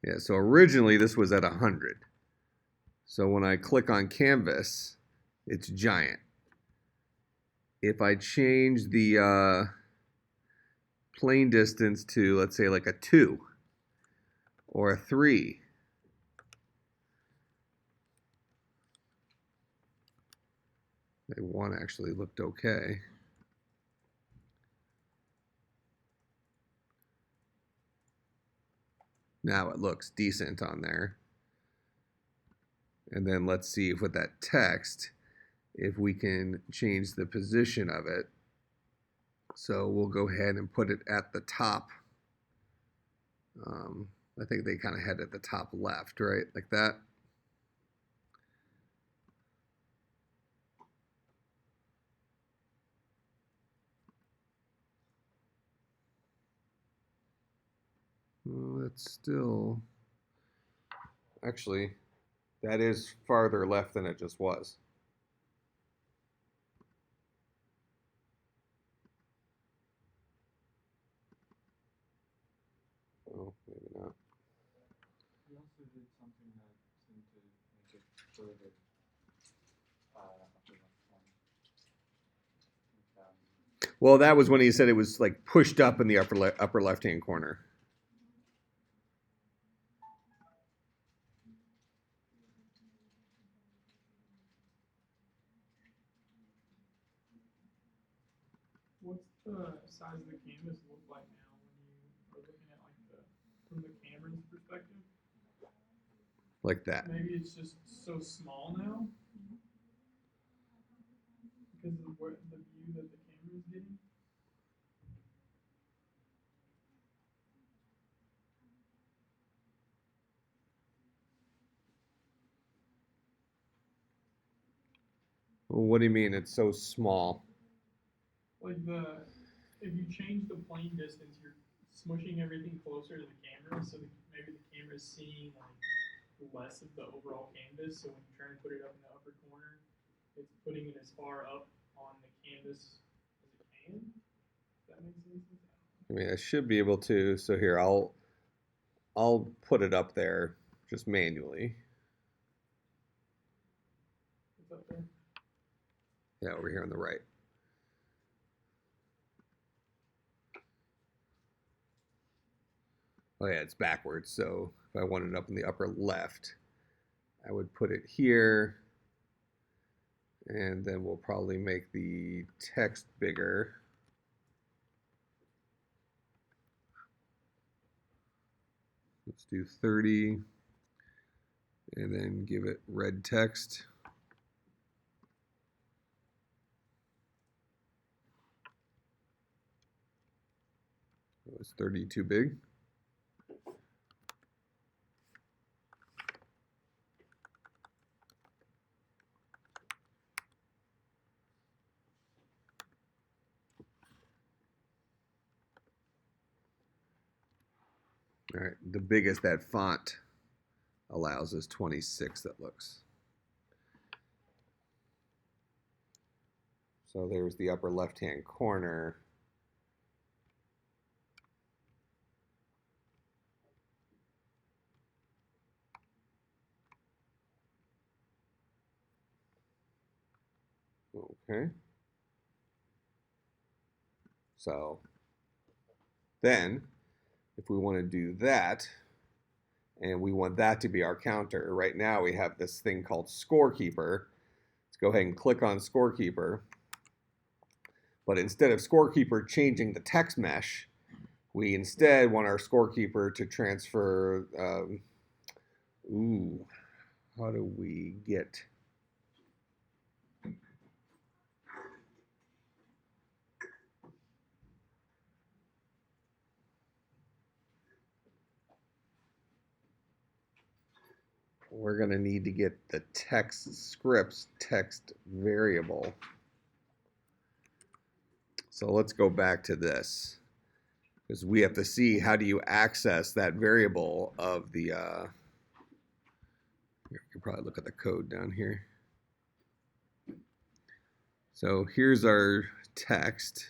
Yeah, so originally this was at 100. So when I click on canvas, it's giant. If I change the plane distance to, let's say, like a 2 or a 3, a 1 actually looked okay. Now it looks decent on there. And then let's see if with that text, if we can change the position of it. So we'll go ahead and put it at the top. I think they kind of had it at the top left, right? Like that. Well, that's still, actually, that is farther left than it just was. Oh, maybe not. He also did something that seemed to make it further Well, that was when he said it was like pushed up in the upper left-hand corner. What's the size of the canvas look like now when you are looking at like from the camera's perspective? Like that. Maybe it's just so small now because of the view that the camera is getting. Well, what do you mean it's so small? Like if you change the plane distance, you're smushing everything closer to the camera, so maybe the camera's seeing like less of the overall canvas. So when you try and put it up in the upper corner, it's putting it as far up on the canvas as it can. Does that make sense? I mean, I should be able to. So here, I'll put it up there just manually. What's up there? Yeah, over here on the right. Oh yeah, it's backwards. So if I wanted it up in the upper left, I would put it here. And then we'll probably make the text bigger. Let's do 30. And then give it red text. Was 30 too big? All right, the biggest that font allows is 26, that looks. So there's the upper left-hand corner. Okay. So then, if we want to do that, and we want that to be our counter, right now we have this thing called Scorekeeper. Let's go ahead and click on Scorekeeper. But instead of Scorekeeper changing the text mesh, we instead want our Scorekeeper to transfer, how do we get, we're going to need to get the text scripts text variable. So let's go back to this, because we have to see how do you access that variable of the, you can probably look at the code down here. So here's our text.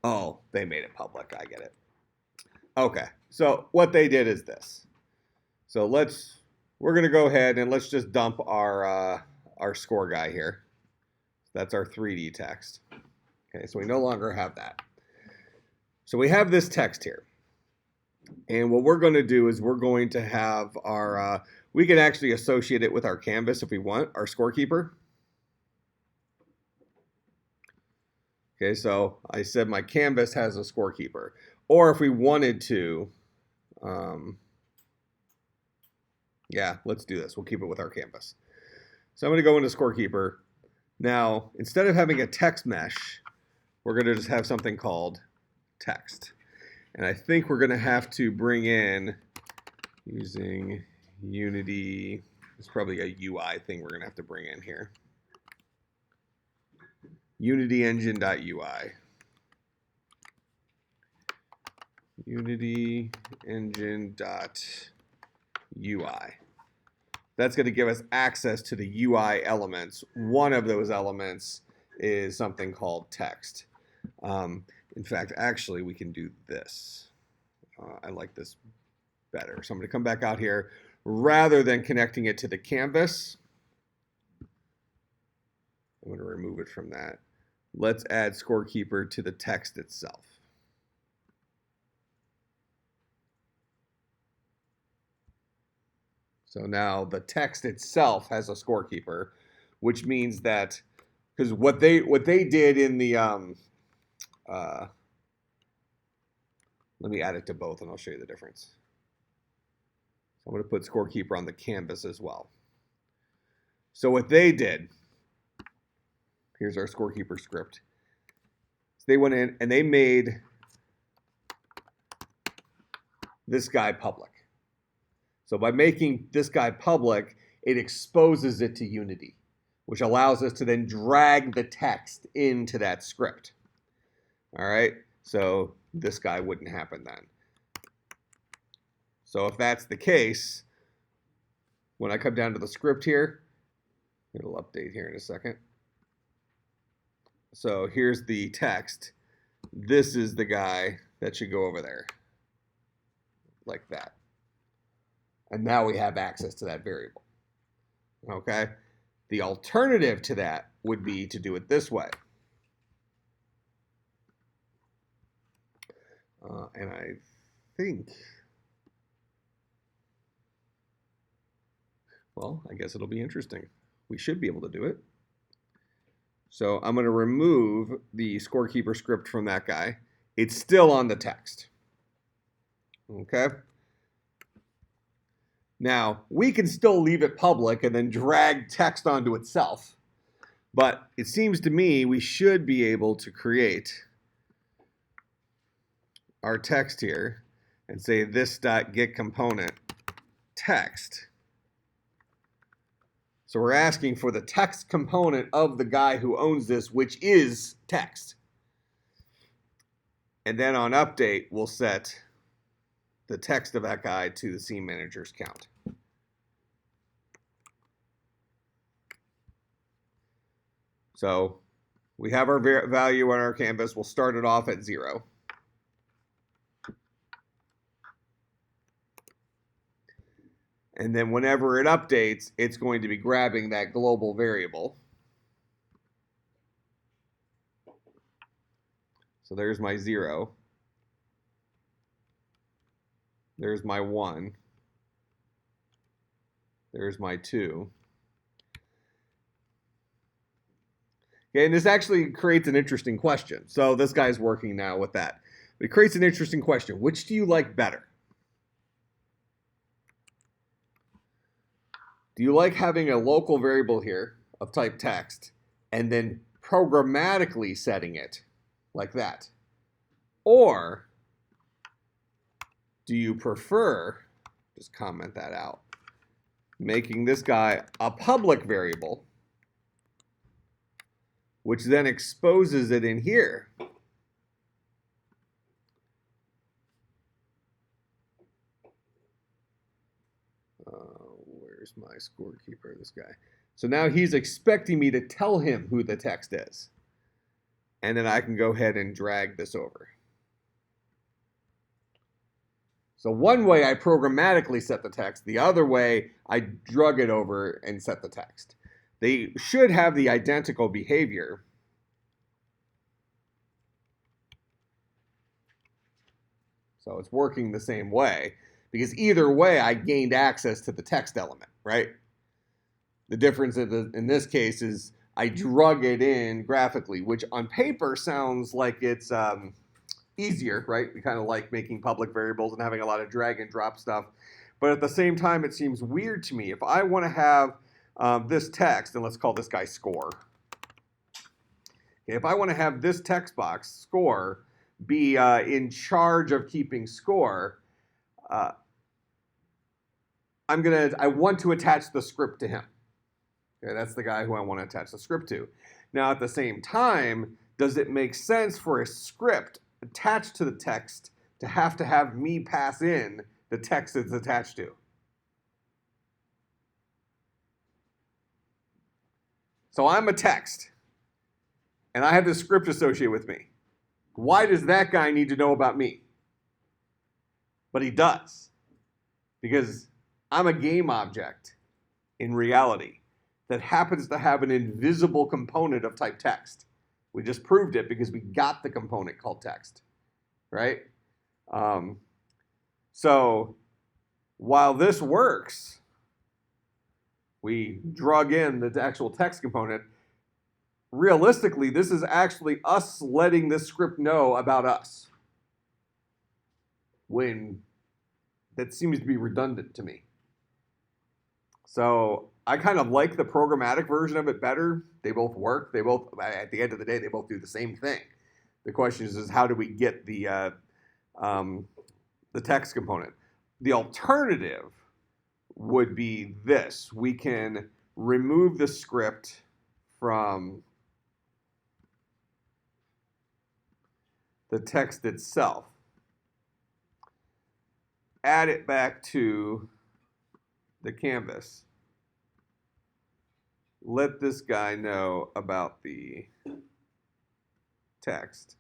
Oh, they made it public. I get it. Okay, so what they did is this. So we're gonna go ahead and let's just dump our score guy here. That's our 3D text. Okay, so we no longer have that. So we have this text here. And what we're going to do is we're going to have our, we can actually associate it with our canvas if we want, our Scorekeeper. Okay, so I said my canvas has a Scorekeeper. Or if we wanted to, yeah, let's do this. We'll keep it with our canvas. So I'm going to go into Scorekeeper. Now, instead of having a text mesh, we're going to just have something called text. And I think we're going to have to bring in, using Unity, it's probably a UI thing we're going to have to bring in here. UnityEngine.ui. UnityEngine.ui. That's going to give us access to the UI elements. One of those elements is something called text. In fact, actually, we can do this. I like this better. So I'm going to come back out here. Rather than connecting it to the canvas, I'm going to remove it from that. Let's add Scorekeeper to the text itself. So now the text itself has a Scorekeeper, which means that, because what they did in the let me add it to both and I'll show you the difference. So I'm going to put Scorekeeper on the canvas as well. So what they did, here's our Scorekeeper script. So they went in and they made this guy public. So by making this guy public, it exposes it to Unity, which allows us to then drag the text into that script. All right, so this guy wouldn't happen then. So if that's the case, when I come down to the script here, it'll update here in a second. So here's the text. This is the guy that should go over there, like that. And now we have access to that variable. Okay? The alternative to that would be to do it this way. And I think, well, I guess it'll be interesting. We should be able to do it. So I'm going to remove the Scorekeeper script from that guy. It's still on the text. Okay? Now, we can still leave it public and then drag text onto itself. But it seems to me we should be able to create our text here and say this.getComponent text. So we're asking for the text component of the guy who owns this, which is text. And then on update, we'll set the text of that guy to the scene manager's count. So we have our value on our canvas. We'll start it off at 0. And then whenever it updates, it's going to be grabbing that global variable. So there's my 0. There's my 1. There's my 2. Okay, and this actually creates an interesting question. So this guy's working now with that. It creates an interesting question. Which do you like better? Do you like having a local variable here of type text and then programmatically setting it like that? Or do you prefer, just comment that out, making this guy a public variable, which then exposes it in here? Where's my Scorekeeper, this guy? So now he's expecting me to tell him who the text is. and then I can go ahead and drag this over. So one way I programmatically set the text, the other way I drug it over and set the text. They should have the identical behavior. So it's working the same way, because either way I gained access to the text element, right? The difference in this case is I drug it in graphically, which on paper sounds like it's easier, right? We kind of like making public variables and having a lot of drag and drop stuff. But at the same time, it seems weird to me. If I want to have this text, and let's call this guy score. Okay, if I want to have this text box, score, be in charge of keeping score, I want to attach the script to him. Okay, that's the guy who I want to attach the script to. Now, at the same time, does it make sense for a script attached to the text to have me pass in the text it's attached to? So I'm a text, and I have this script associated with me. Why does that guy need to know about me? But he does, because I'm a game object in reality that happens to have an invisible component of type text. We just proved it because we got the component called text, right? So while this works, we drug in the actual text component. Realistically, this is actually us letting this script know about us, when that seems to be redundant to me. So I kind of like the programmatic version of it better. They both work. They both, at the end of the day, they both do the same thing. The question is how do we get the text component? The alternative would be this. We can remove the script from the text itself, add it back to the canvas, let this guy know about the text.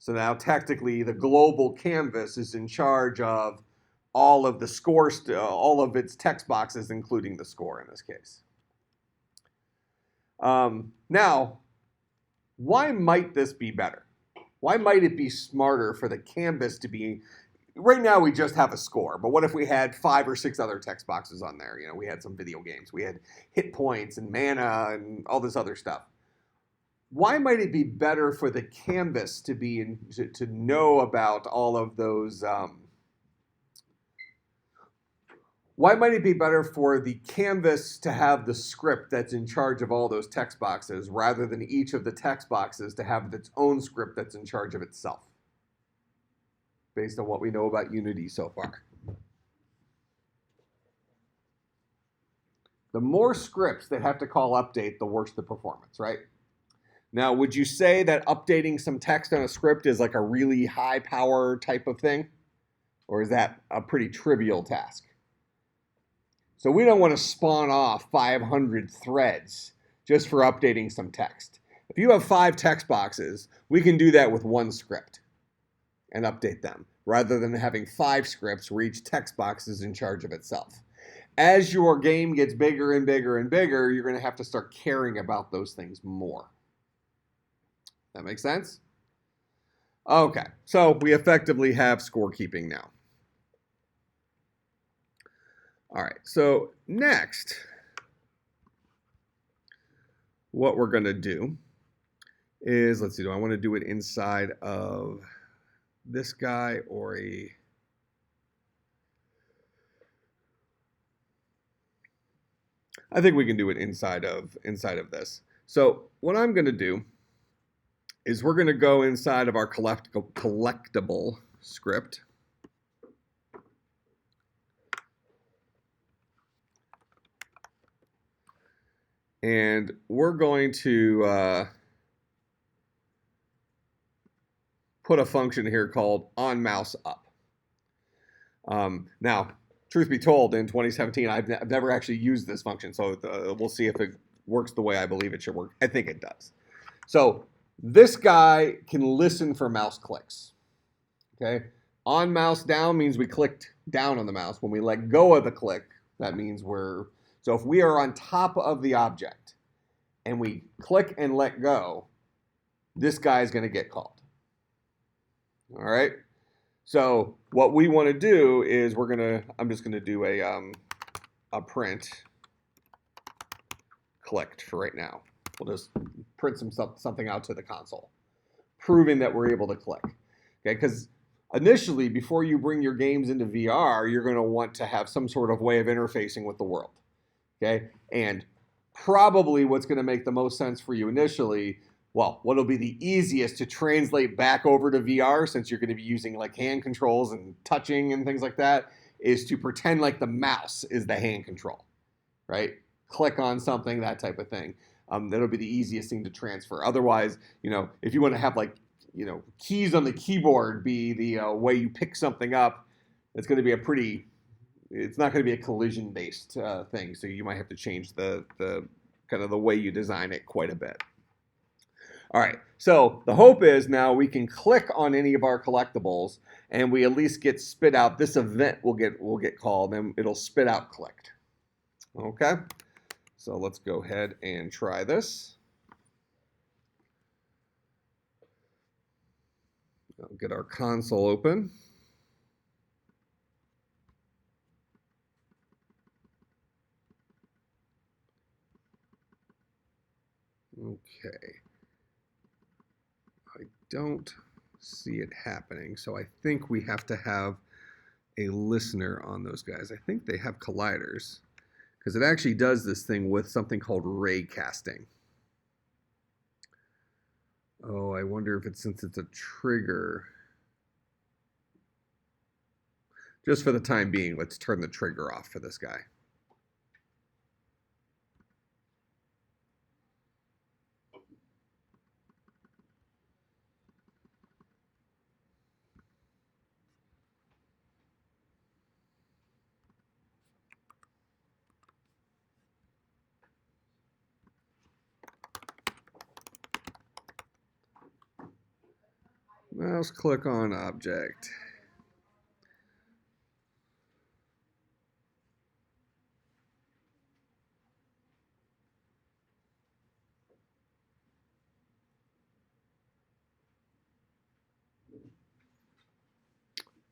So now technically the global canvas is in charge of all of the score, all of its text boxes, including the score in this case. Now, why might this be better? Why might it be smarter for the canvas to be, right now we just have a score, but what if we had 5 or 6 other text boxes on there? You know, we had some video games, we had hit points and mana and all this other stuff. Why might it be better for the canvas to be to know about all of those? Why might it be better for the canvas to have the script that's in charge of all those text boxes rather than each of the text boxes to have its own script that's in charge of itself? Based on what we know about Unity so far. The more scripts that have to call update, the worse the performance, right? Now, would you say that updating some text on a script is like a really high power type of thing? Or is that a pretty trivial task? So we don't want to spawn off 500 threads just for updating some text. If you have 5 text boxes, we can do that with 1 script and update them, rather than having 5 scripts where each text box is in charge of itself. As your game gets bigger and bigger and bigger, you're going to have to start caring about those things more. That makes sense? Okay, so we effectively have scorekeeping now. All right, so next, what we're going to do is, let's see, do I want to do it inside of this guy or a... I think we can do it inside of this. So what I'm going to do is we're going to go inside of our collectible script. And we're going to put a function here called OnMouseUp. Now, truth be told, in 2017, I've never actually used this function, so we'll see if it works the way I believe it should work. I think it does. So This guy can listen for mouse clicks. Okay, on mouse down means we clicked down on the mouse. When we let go of the click, that means so if we are on top of the object and we click and let go, this guy is going to get called. All right. So what we want to do is I'm just going to do a print clicked for right now. We'll just print something out to the console, proving that we're able to click. Okay, because initially, before you bring your games into VR, you're going to want to have some sort of way of interfacing with the world. Okay, and probably what's going to make the most sense for you initially, well, what'll be the easiest to translate back over to VR, since you're going to be using like hand controls and touching and things like that, is to pretend like the mouse is the hand control, right? Click on something, that type of thing. That'll be the easiest thing to transfer. Otherwise, if you want to have like, keys on the keyboard be the way you pick something up, it's going to be it's not going to be a collision-based thing. So you might have to change the kind of the way you design it quite a bit. All right, so the hope is now we can click on any of our collectibles and we at least get spit out. This event will get called and it'll spit out clicked. Okay, so let's go ahead and try this. I'll get our console open. Okay. I don't see it happening, so I think we have to have a listener on those guys. I think they have colliders, because it actually does this thing with something called ray casting. Oh, I wonder if since it's a trigger. Just for the time being, let's turn the trigger off for this guy. Mouse click on object.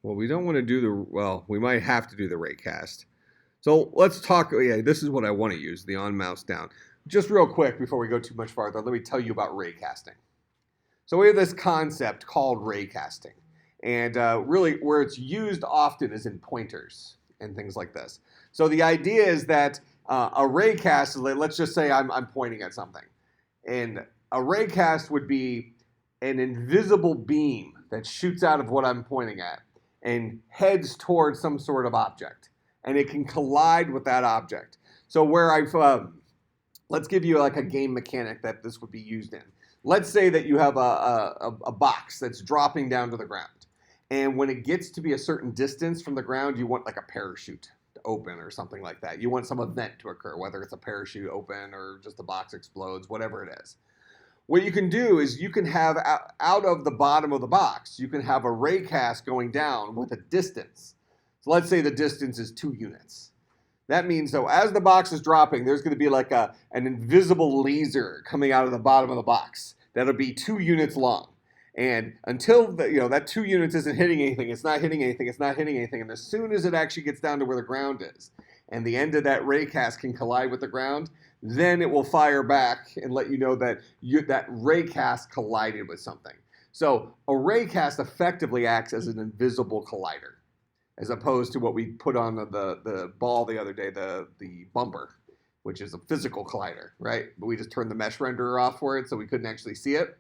Well, we don't want to do we might have to do the ray cast. So let's talk, this is what I want to use, the OnMouseDown. Just real quick before we go too much farther, let me tell you about ray casting. So we have this concept called ray casting, and really where it's used often is in pointers and things like this. So the idea is that a ray cast, let's just say I'm pointing at something, and a ray cast would be an invisible beam that shoots out of what I'm pointing at and heads towards some sort of object, and it can collide with that object. So where let's give you like a game mechanic that this would be used in. Let's say that you have a box that's dropping down to the ground. And when it gets to be a certain distance from the ground, you want like a parachute to open or something like that. You want some event to occur, whether it's a parachute open or just the box explodes, whatever it is. What you can do is you can have out of the bottom of the box, you can have a ray cast going down with a distance. So let's say the distance is 2 units. That means, so as the box is dropping, there's going to be like an invisible laser coming out of the bottom of the box. That'll be 2 units long. And until that 2 units isn't hitting anything, it's not hitting anything, it's not hitting anything. And as soon as it actually gets down to where the ground is, and the end of that ray cast can collide with the ground, then it will fire back and let you know that that ray cast collided with something. So a ray cast effectively acts as an invisible collider, as opposed to what we put on the ball the other day, the bumper, which is a physical collider, right? But we just turned the mesh renderer off for it, so we couldn't actually see it.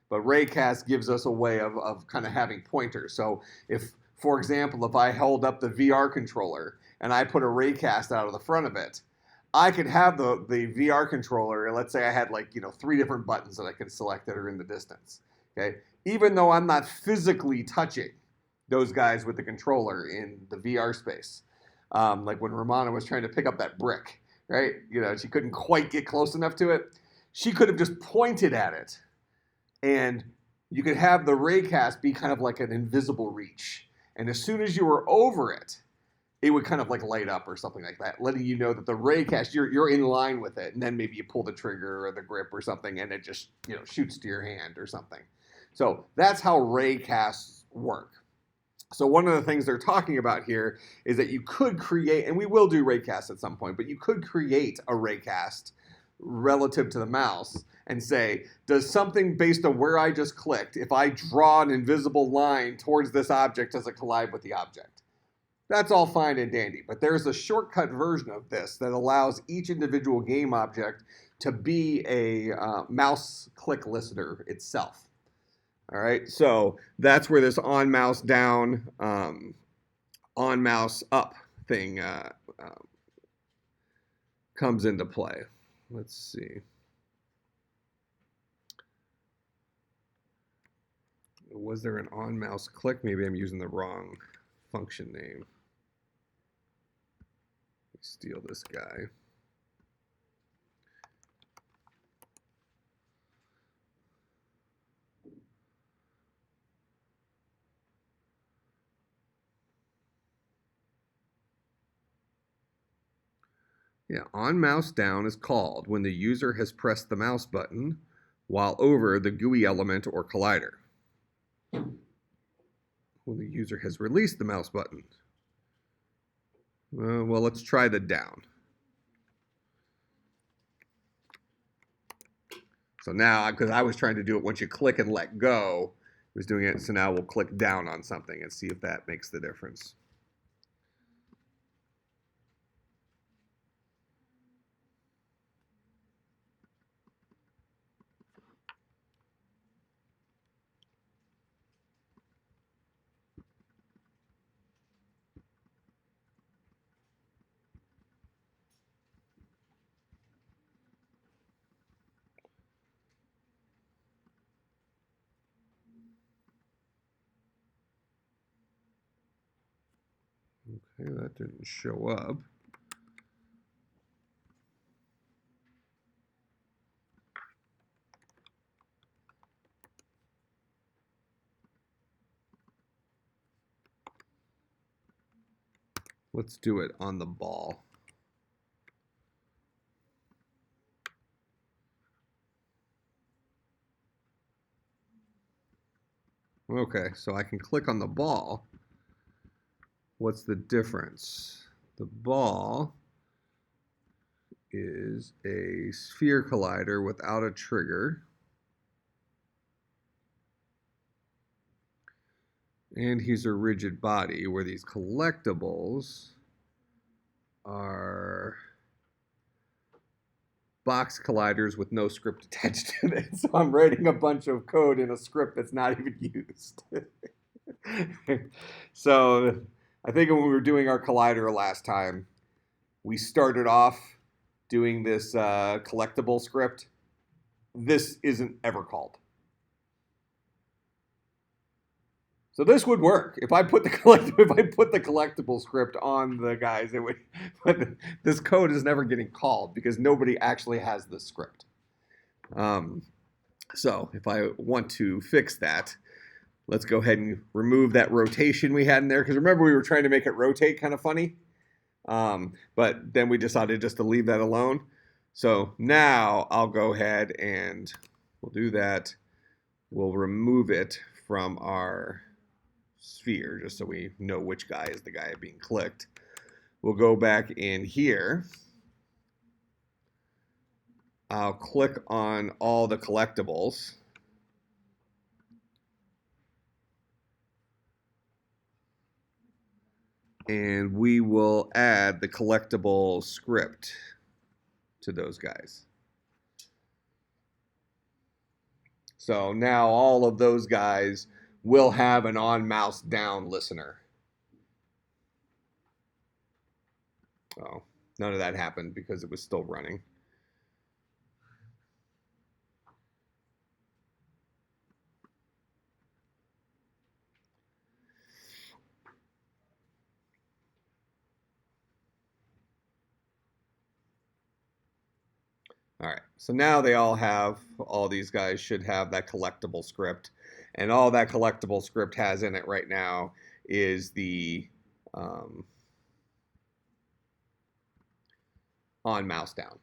But raycast gives us a way of kind of having pointers. So if, for example, if I held up the VR controller and I put a raycast out of the front of it, I could have the VR controller, and let's say I had 3 different buttons that I can select that are in the distance, okay? Even though I'm not physically touching those guys with the controller in the VR space. Like when Romana was trying to pick up that brick, right? She couldn't quite get close enough to it. She could have just pointed at it And you could have the raycast be kind of like an invisible reach. And as soon as you were over it, it would kind of like light up or something like that, letting you know that the raycast, you're in line with it. And then maybe you pull the trigger or the grip or something and it just, shoots to your hand or something. So that's how raycasts work. So one of the things they're talking about here is that you could create, and we will do raycast at some point, but you could create a raycast relative to the mouse and say, does something based on where I just clicked, if I draw an invisible line towards this object, does it collide with the object? That's all fine and dandy, but there's a shortcut version of this that allows each individual game object to be a mouse click listener itself. All right, so that's where this on mouse down, on mouse up thing comes into play. Let's see. Was there an on mouse click? Maybe I'm using the wrong function name. Steal this guy. Yeah, on mouse down is called when the user has pressed the mouse button while over the GUI element or collider. When the user has released the mouse button. Well, let's try the down. So now, because I was trying to do it once you click and let go, I was doing it, so now we'll click down on something and see if that makes the difference. Okay, that didn't show up. Let's do it on the ball. Okay, so I can click on the ball. What's the difference? The ball is a sphere collider without a trigger. And he's a rigid body, where these collectibles are box colliders with no script attached to it. So I'm writing a bunch of code in a script that's not even used. So I think when we were doing our collider last time, we started off doing this collectible script. This isn't ever called. So this would work if I put the collectible script on the guys. It would, but this code is never getting called because nobody actually has the script. So if I want to fix that, let's go ahead and remove that rotation we had in there, because remember we were trying to make it rotate kind of funny, but then we decided just to leave that alone. So now I'll go ahead and we'll do that. We'll remove it from our sphere just so we know which guy is the guy being clicked. We'll go back in here. I'll click on all the collectibles. And we will add the collectible script to those guys. So now all of those guys will have an on mouse down listener. Oh, none of that happened because it was still running. All right, so now they all these guys should have that collectible script. And all that collectible script has in it right now is the OnMouseDown.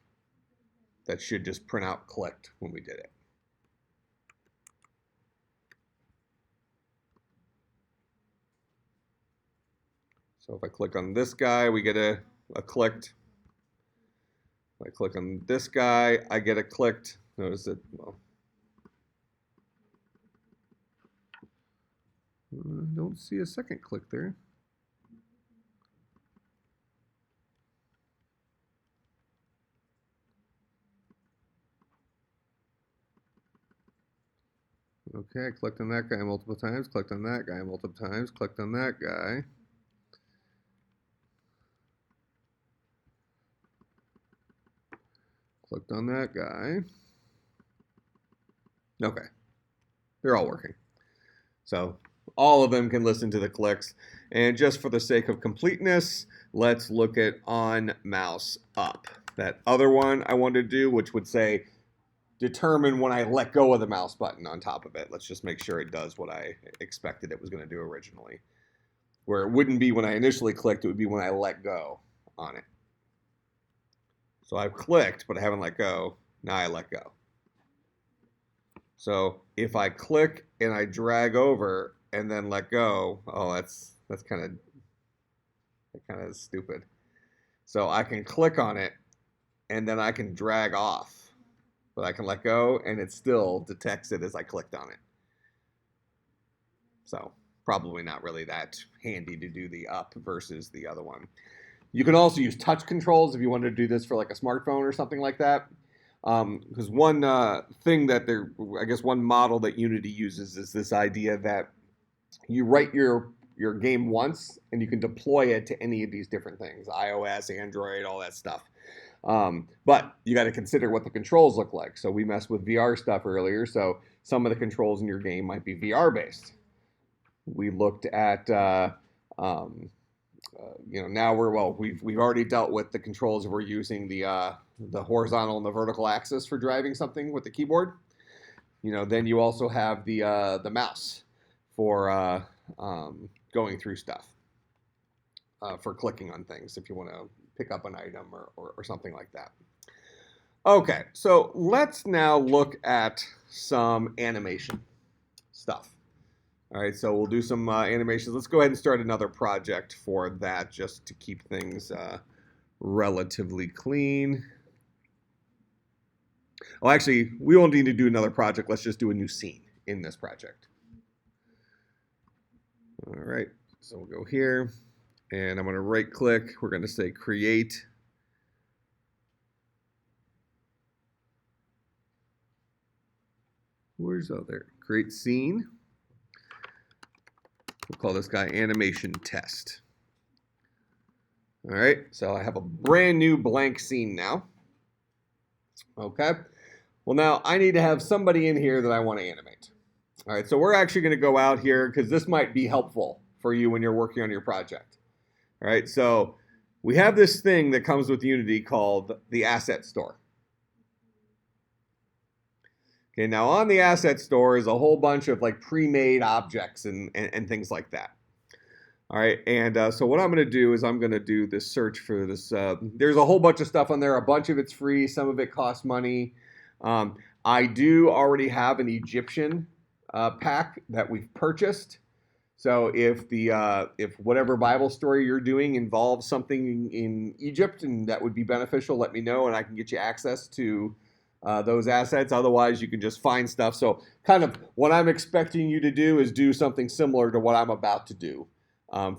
That should just print out clicked when we did it. So if I click on this guy, we get a clicked. If I click on this guy, I get a clicked. Notice that, well, I don't see a second click there. Okay, I clicked on that guy multiple times, clicked on that guy multiple times, clicked on that guy. Clicked on that guy. Okay, they're all working. So all of them can listen to the clicks. And just for the sake of completeness, let's look at on mouse up. That other one I wanted to do, which would say determine when I let go of the mouse button on top of it. Let's just make sure it does what I expected it was going to do originally. Where it wouldn't be when I initially clicked, it would be when I let go on it. So I've clicked, but I haven't let go. Now I let go. So if I click and I drag over and then let go, oh, that's kind of stupid. So I can click on it and then I can drag off, but I can let go and it still detects it as I clicked on it. So probably not really that handy to do the up versus the other one. You can also use touch controls if you wanted to do this for like a smartphone or something like that. Because one thing that one model that Unity uses is this idea that you write your game once and you can deploy it to any of these different things, iOS, Android, all that stuff. But you got to consider what the controls look like. So we messed with VR stuff earlier. So some of the controls in your game might be VR based. We looked at now we've already dealt with the controls if we're using the horizontal and the vertical axis for driving something with the keyboard. Then you also have the mouse for going through stuff, for clicking on things if you want to pick up an item or something like that. Okay, so let's now look at some animation stuff. All right, so we'll do some animations. Let's go ahead and start another project for that just to keep things relatively clean. Well, actually, we won't need to do another project. Let's just do a new scene in this project. All right, so we'll go here, and I'm going to right-click. We're going to say Create. Where's there? Create Scene. We'll call this guy Animation Test. All right, so I have a brand new blank scene now. Okay, well now I need to have somebody in here that I want to animate. All right, so we're actually going to go out here because this might be helpful for you when you're working on your project. All right, so we have this thing that comes with Unity called the Asset Store. Okay, now on the Asset Store is a whole bunch of like pre-made objects and things like that. All right, and so what I'm going to do is I'm going to do this search for this. There's a whole bunch of stuff on there. A bunch of it's free. Some of it costs money. I do already have an Egyptian pack that we've purchased. So if whatever Bible story you're doing involves something in Egypt and that would be beneficial, let me know and I can get you access to those assets. Otherwise, you can just find stuff. So kind of what I'm expecting you to do is do something similar to what I'm about to do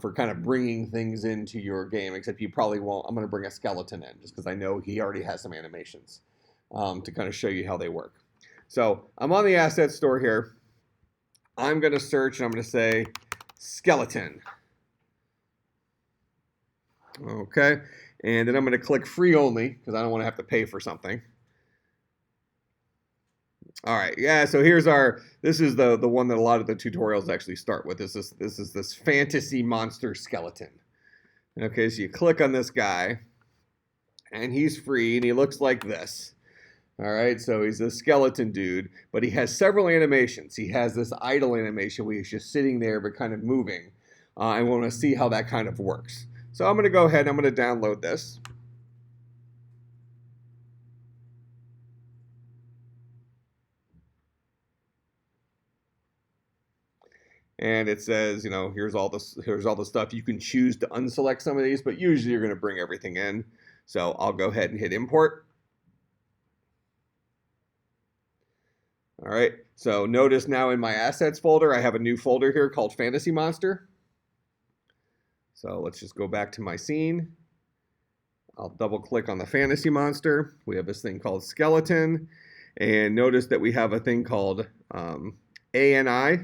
for kind of bringing things into your game, except you probably won't. I'm going to bring a skeleton in just because I know he already has some animations to kind of show you how they work. So I'm on the asset store here. I'm going to search and I'm going to say skeleton. Okay. And then I'm going to click free only because I don't want to have to pay for something. All right, yeah, so this is the one that a lot of the tutorials actually start with. This is this fantasy monster skeleton. Okay, so you click on this guy, and he's free, and he looks like this. All right, so he's a skeleton dude, but he has several animations. He has this idle animation where he's just sitting there but kind of moving. And we want to see how that kind of works. So I'm going to go ahead and I'm going to download this. And it says, you know, here's all the stuff. You can choose to unselect some of these, but usually you're going to bring everything in. So I'll go ahead and hit import. All right, so notice now in my assets folder, I have a new folder here called Fantasy Monster. So let's just go back to my scene. I'll double click on the Fantasy Monster. We have this thing called Skeleton. And notice that we have a thing called ANI,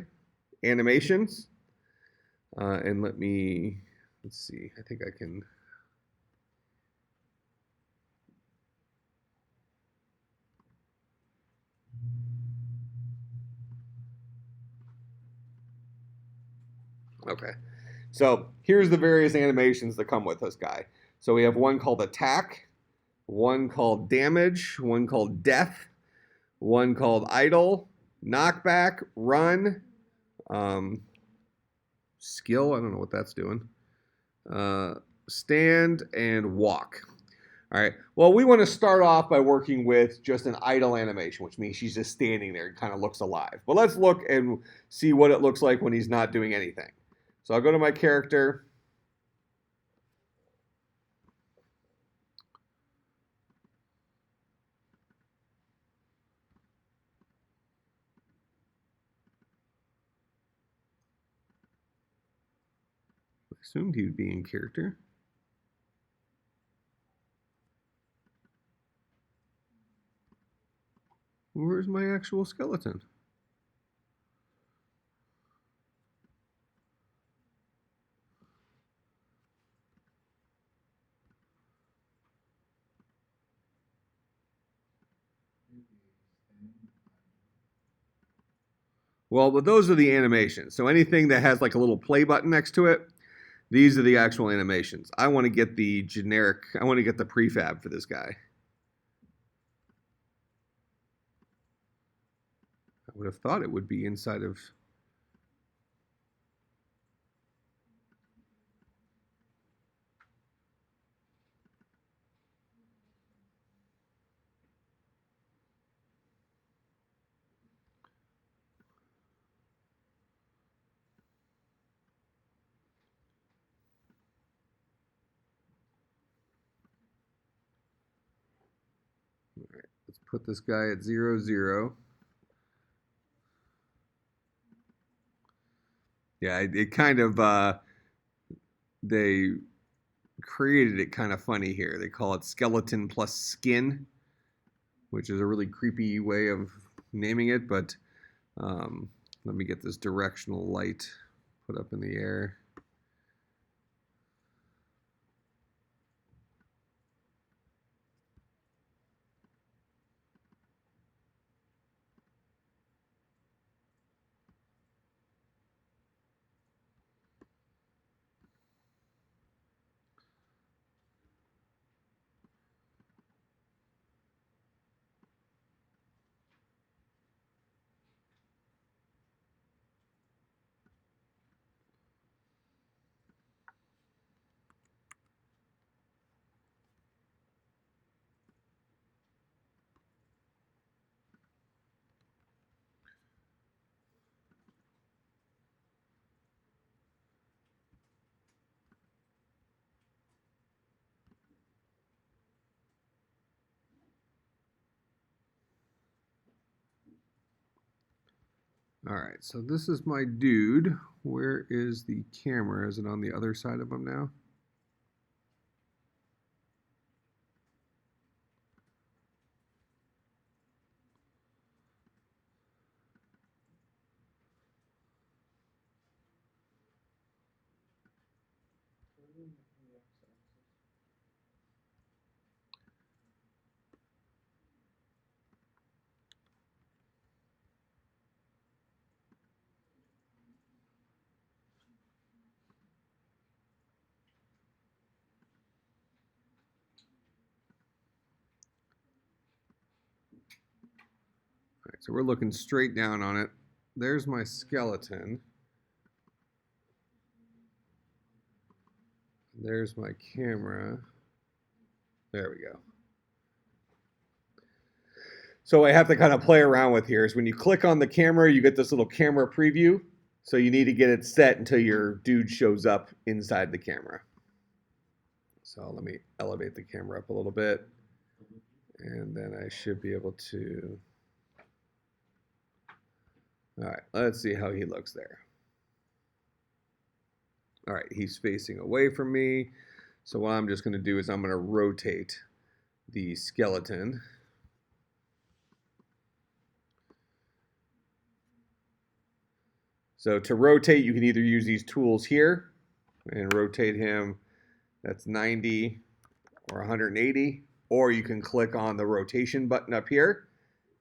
Animations. And let's see, I think I can. Okay, so here's the various animations that come with this guy. So we have one called Attack, one called Damage, one called Death, one called Idle, Knockback, Run, Skill, I don't know what that's doing, Stand, and Walk. All right, well, we want to start off by working with just an idle animation, which means she's just standing there and kind of looks alive. But let's look and see what it looks like when he's not doing anything. So I'll go to my character. I assumed he would be in character. Where's my actual skeleton? Well, but those are the animations. So anything that has like a little play button next to it, these are the actual animations. I want to get the generic, I want to get the prefab for this guy. I would have thought it would be inside of... All right, let's put this guy at 0, 0. Yeah, it kind of, they created it kind of funny here. They call it skeleton plus skin, which is a really creepy way of naming it, but let me get this directional light put up in the air. All right, so this is my dude. Where is the camera? Is it on the other side of him now? So we're looking straight down on it. There's my skeleton. There's my camera. There we go. So what I have to kind of play around with here is when you click on the camera, you get this little camera preview. So you need to get it set until your dude shows up inside the camera. So let me elevate the camera up a little bit. And then I should be able to... All right, let's see how he looks there. All right, he's facing away from me. So what I'm just going to do is I'm going to rotate the skeleton. So to rotate, you can either use these tools here and rotate him, that's 90 or 180, or you can click on the rotation button up here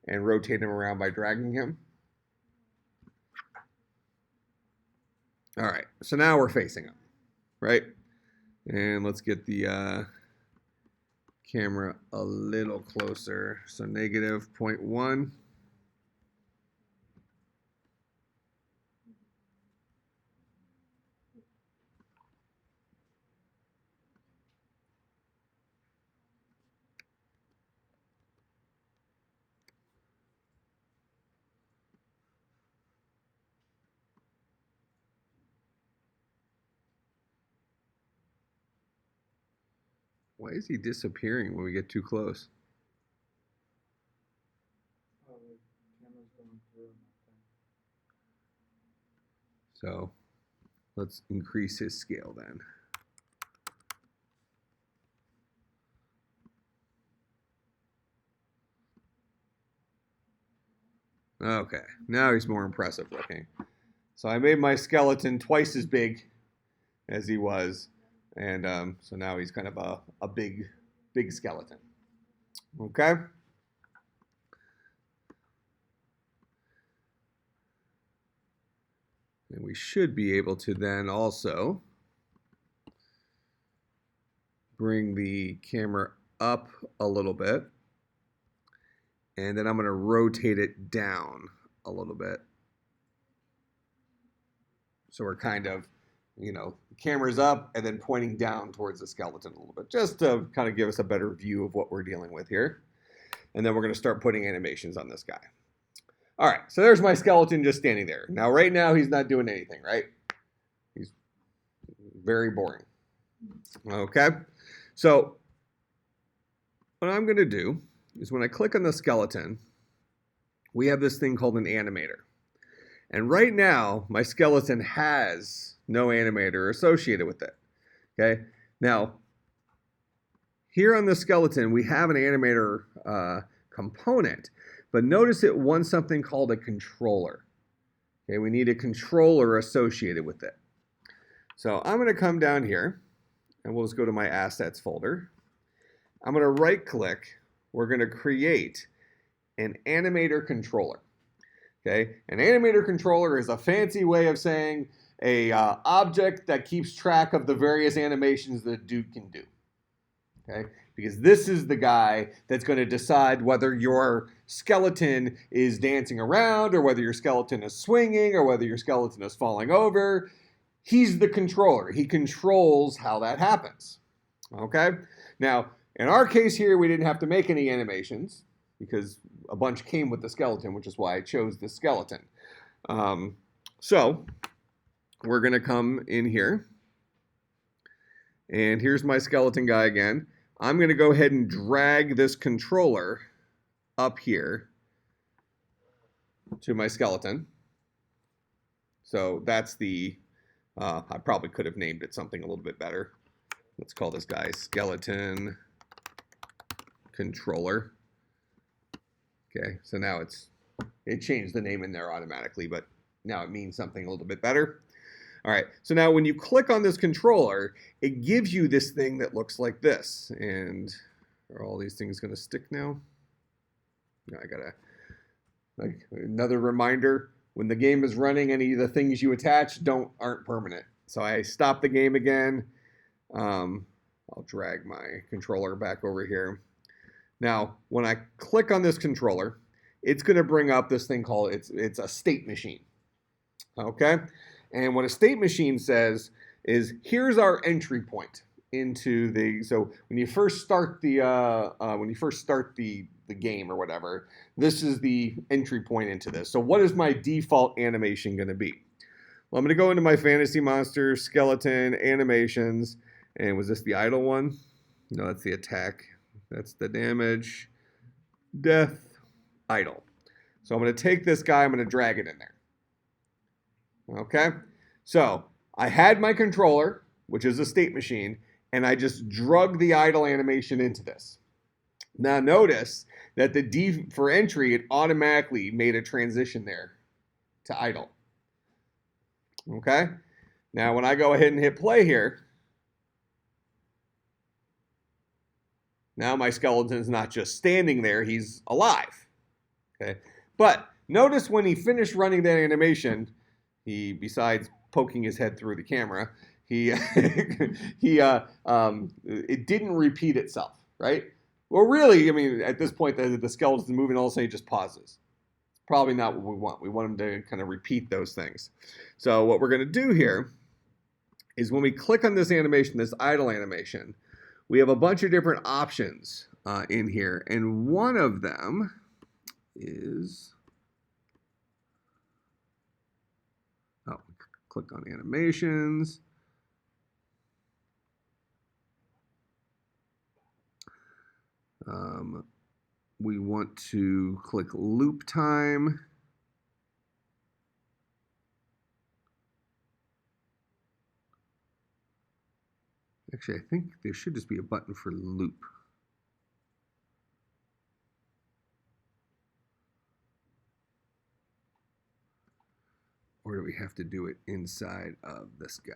and rotate him around by dragging him. All right, so now we're facing him, right? And let's get the camera a little closer. So negative 0.1. Why is he disappearing when we get too close? Oh, the camera's going through on that thing. So let's increase his scale then. Okay, now he's more impressive looking. So I made my skeleton twice as big as he was. And so now he's kind of a big skeleton. Okay? And we should be able to then also bring the camera up a little bit. And then I'm going to rotate it down a little bit. So we're kind of, you know, camera's up and then pointing down towards the skeleton a little bit, just to kind of give us a better view of what we're dealing with here. And then we're going to start putting animations on this guy. All right, so there's my skeleton just standing there. Now, right now, he's not doing anything, right? He's very boring. Okay, so what I'm going to do is when I click on the skeleton, we have this thing called an animator. And right now, my skeleton has no animator associated with it. Okay, now here on the skeleton, we have an animator component, but notice it wants something called a controller. Okay, we need a controller associated with it. So I'm going to come down here, and we'll just go to my assets folder. I'm going to right click. We're going to create an animator controller. Okay, an animator controller is a fancy way of saying a object that keeps track of the various animations that a dude can do. Okay, because this is the guy that's going to decide whether your skeleton is dancing around or whether your skeleton is swinging or whether your skeleton is falling over. He's the controller. He controls how that happens. Okay, now in our case here, we didn't have to make any animations because a bunch came with the skeleton, which is why I chose the skeleton. So we're going to come in here. And here's my skeleton guy again. I'm going to go ahead and drag this controller up here to my skeleton. So that's the, I probably could have named it something a little bit better. Let's call this guy skeleton controller. Okay, so now it changed the name in there automatically, but now it means something a little bit better. All right, so now when you click on this controller, it gives you this thing that looks like this. And are all these things going to stick now? No, I gotta, like, another reminder, when the game is running, any of the things you attach aren't permanent. So I stop the game again. I'll drag my controller back over here. Now, when I click on this controller, it's going to bring up this thing called, it's a state machine. Okay? And what a state machine says is, here's our entry point into the, so when you first start the game or whatever, this is the entry point into this. So what is my default animation going to be? Well, I'm going to go into my fantasy monster, skeleton, animations, and was this the idle one? No, that's the attack. That's the damage, death, idle. So I'm going to take this guy, I'm going to drag it in there. Okay? So I had my controller, which is a state machine, and I just drug the idle animation into this. Now notice that for entry, it automatically made a transition there to idle. Okay? Now when I go ahead and hit play here, now my skeleton's not just standing there, he's alive. Okay? But notice when he finished running that animation, he, besides poking his head through the camera, it didn't repeat itself, right? Well, really, I mean, at this point, the skeleton's moving, all of a sudden it just pauses. It's probably not what we want. We want him to kind of repeat those things. So what we're going to do here is when we click on this animation, this idle animation, we have a bunch of different options in here, and one of them is, click on animations. We want to click Lube Time. Actually, I think there should just be a button for loop. Or do we have to do it inside of this guy?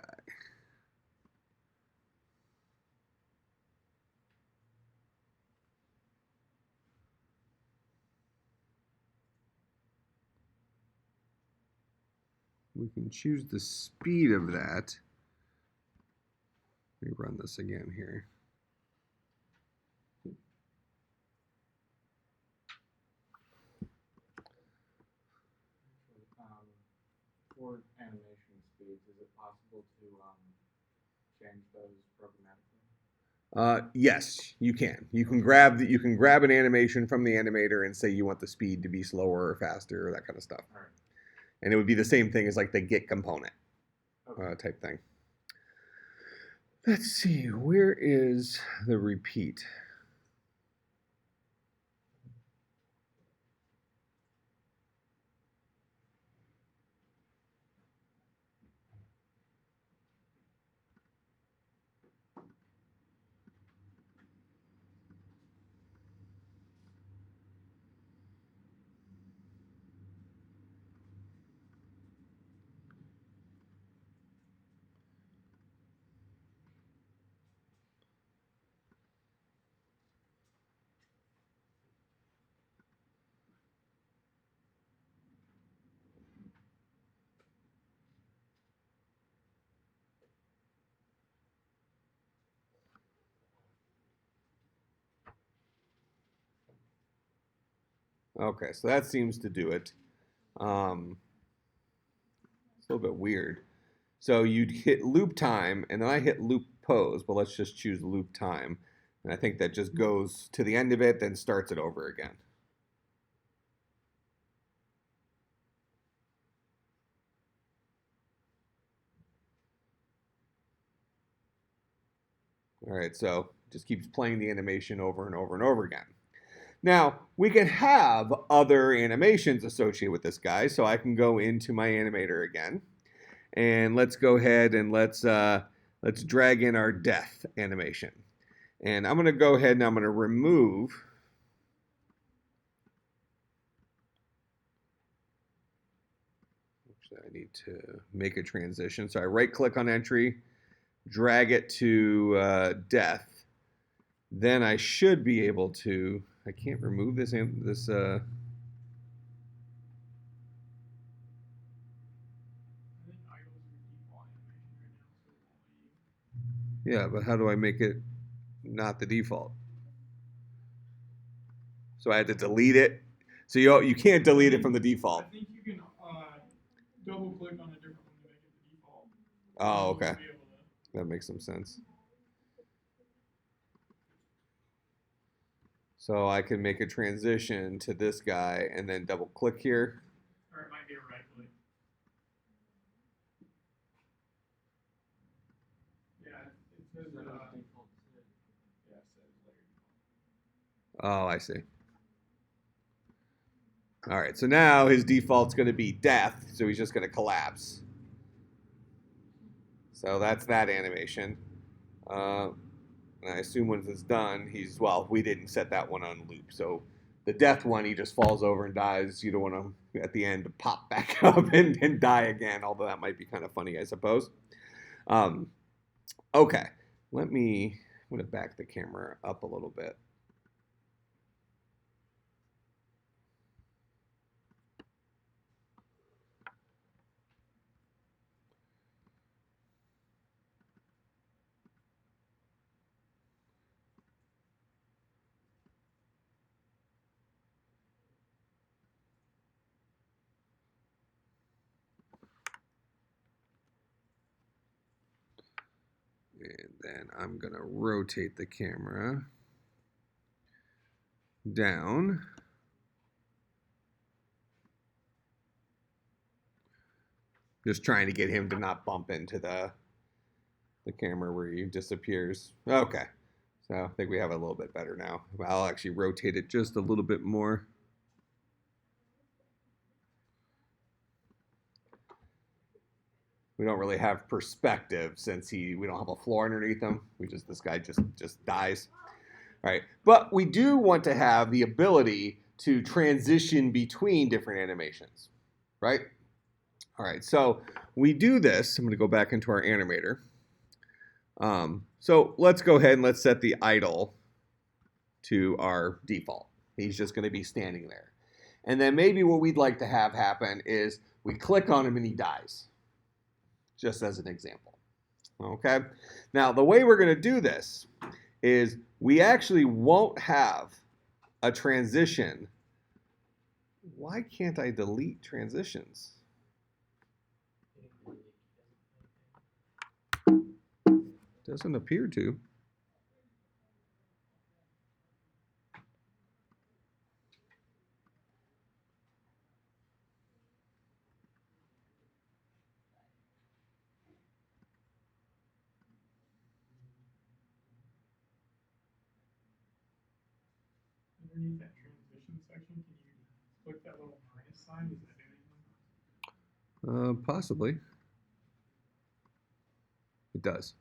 We can choose the speed of that. Let me run this again here. For animation speeds, is it possible to change those programmatically? Yes, you can. You can grab an animation from the animator and say you want the speed to be slower or faster or that kind of stuff. All right. And it would be the same thing as like the get component type thing. Let's see, where is the repeat? Okay, so that seems to do it. It's a little bit weird. So you'd hit loop time, and then I hit loop pose, but let's just choose loop time. And I think that just goes to the end of it, then starts it over again. All right, so just keeps playing the animation over and over and over again. Now, we can have other animations associated with this guy, so I can go into my animator again, and let's go ahead and let's drag in our death animation. And I'm going to go ahead and I'm going to remove I need to make a transition. So I right-click on entry, drag it to death. Then I should be able to. I can't remove this. Yeah, but how do I make it not the default? So I had to delete it. So you can't delete it from the default. I think you can double click on a different one to make it the default. Oh, And you'll okay. be able to- That makes some sense. So I can make a transition to this guy and then double click here. Or it might be a right click. Yeah, it says Set as that. default set. Yeah, set as layer default. Oh, I see. All right, so now his default's going to be death, so he's just going to collapse. So that's that animation. And I assume once it's done, well, we didn't set that one on loop. So the death one, he just falls over and dies. You don't want him at the end to pop back up and die again, although that might be kind of funny, I suppose. Okay, I'm going to back the camera up a little bit. And then I'm going to rotate the camera down. Just trying to get him to not bump into the camera where he disappears. Okay, so I think we have it a little bit better now. I'll actually rotate it just a little bit more. We don't really have perspective since we don't have a floor underneath him. This guy just dies. All right, but we do want to have the ability to transition between different animations, right? All right, so we do this. I'm going to go back into our animator. So let's go ahead and let's set the idle to our default. He's just going to be standing there. And then maybe what we'd like to have happen is we click on him and he dies, just as an example. Okay? Now, the way we're going to do this is we actually won't have a transition. Why can't I delete transitions? Doesn't appear to. Underneath that transition section, can you click that little minus sign? Does that do anything? Possibly. It does.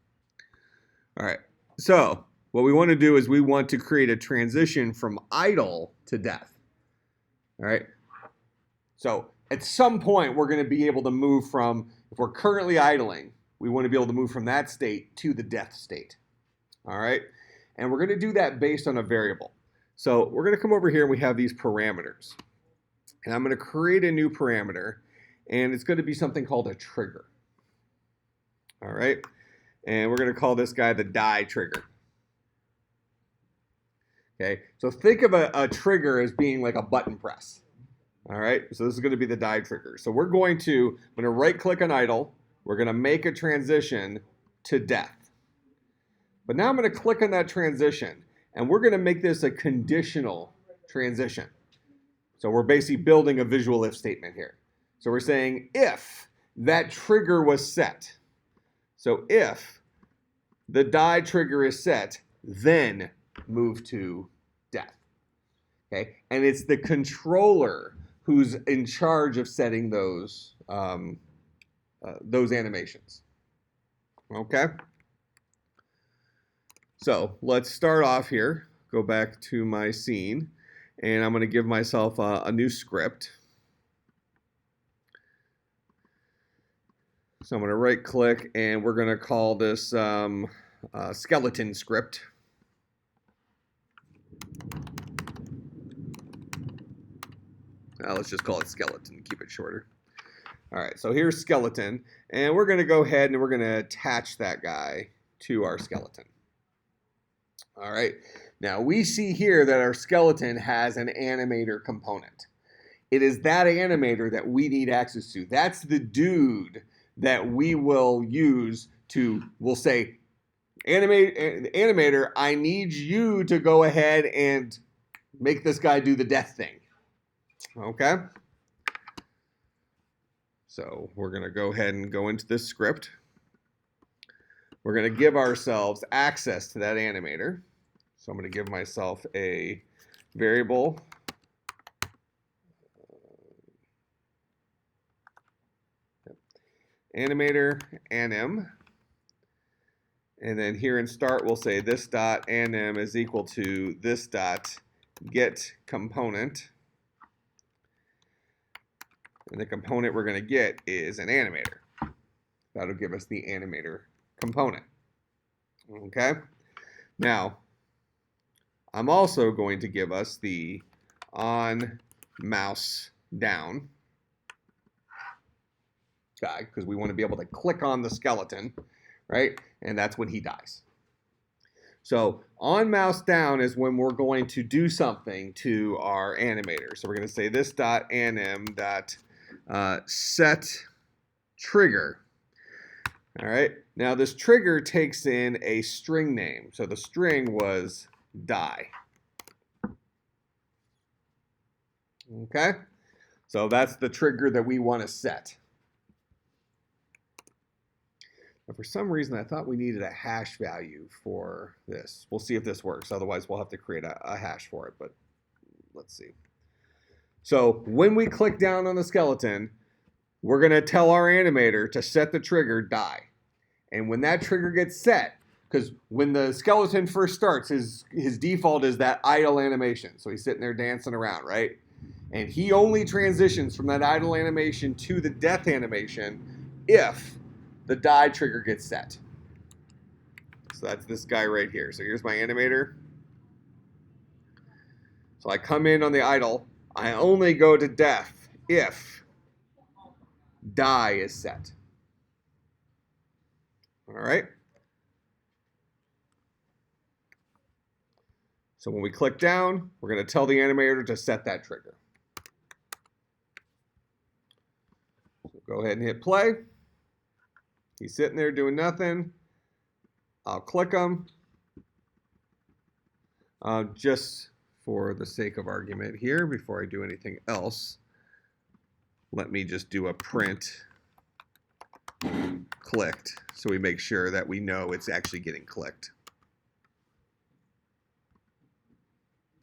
All right. So what we want to do is we want to create a transition from idle to death. All right. So at some point, we're going to be able to move from, if we're currently idling, we want to be able to move from that state to the death state. All right. And we're going to do that based on a variable. So we're going to come over here and we have these parameters. And I'm going to create a new parameter. And it's going to be something called a trigger. All right. And we're going to call this guy the die trigger. Okay, so think of a trigger as being like a button press. All right, so this is going to be the die trigger. So I'm going to right click on idle. We're going to make a transition to death. But now I'm going to click on that transition, and we're going to make this a conditional transition. So we're basically building a visual if statement here. So we're saying if that trigger was set. So if the die trigger is set, then move to death. Okay, and it's the controller who's in charge of setting those animations. Okay. So let's start off here. Go back to my scene, and I'm going to give myself a new script. So I'm going to right click and we're going to call this skeleton script. Let's just call it skeleton, keep it shorter. All right, so here's skeleton, and we're going to go ahead and we're going to attach that guy to our skeleton. All right, now we see here that our skeleton has an animator component. it is that animator that we need access to. That's the dude that we will use to, we'll say, animator, I need you to go ahead and make this guy do the death thing. Okay? So we're going to go ahead and go into this script. We're going to give ourselves access to that animator. So I'm going to give myself a variable animator anim. And then here in start, we'll say this dot anim is equal to this dot get component. And the component we're going to get is an animator. That'll give us the animator component. Okay? Now, I'm also going to give us the OnMouseDown guy, because we want to be able to click on the skeleton, right? And that's when he dies. So OnMouseDown is when we're going to do something to our animator. So we're going to say this dot anim dot set trigger. All right. Now this trigger takes in a string name. So the string was die. Okay. So that's the trigger that we want to set. But for some reason, I thought we needed a hash value for this. We'll see if this works. Otherwise, we'll have to create a hash for it. But let's see. So when we click down on the skeleton, we're going to tell our animator to set the trigger die. And when that trigger gets set, because when the skeleton first starts, his default is that idle animation. So he's sitting there dancing around, right? And he only transitions from that idle animation to the death animation if the die trigger gets set. So that's this guy right here. So here's my animator. So I come in on the idle. I only go to death if die is set. All right. So when we click down, we're going to tell the animator to set that trigger. So go ahead and hit play. He's sitting there doing nothing. I'll click him. Just for the sake of argument here, before I do anything else, let me just do a print clicked so we make sure that we know it's actually getting clicked.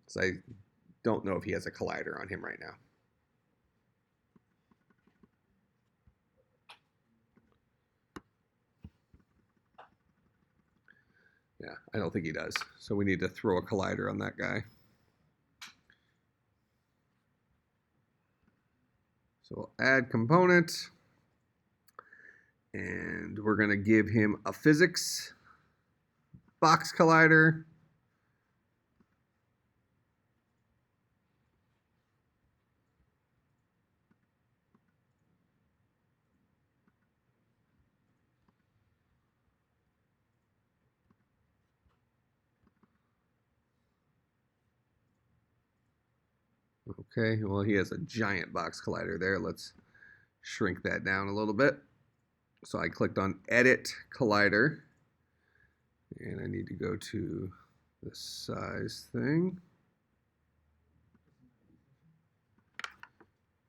So I don't know if he has a collider on him right now. Yeah, I don't think he does. So we need to throw a collider on that guy. So we'll add component. And we're going to give him a physics box collider. Okay, well, he has a giant box collider there. Let's shrink that down a little bit. So I clicked on Edit Collider, and I need to go to the size thing.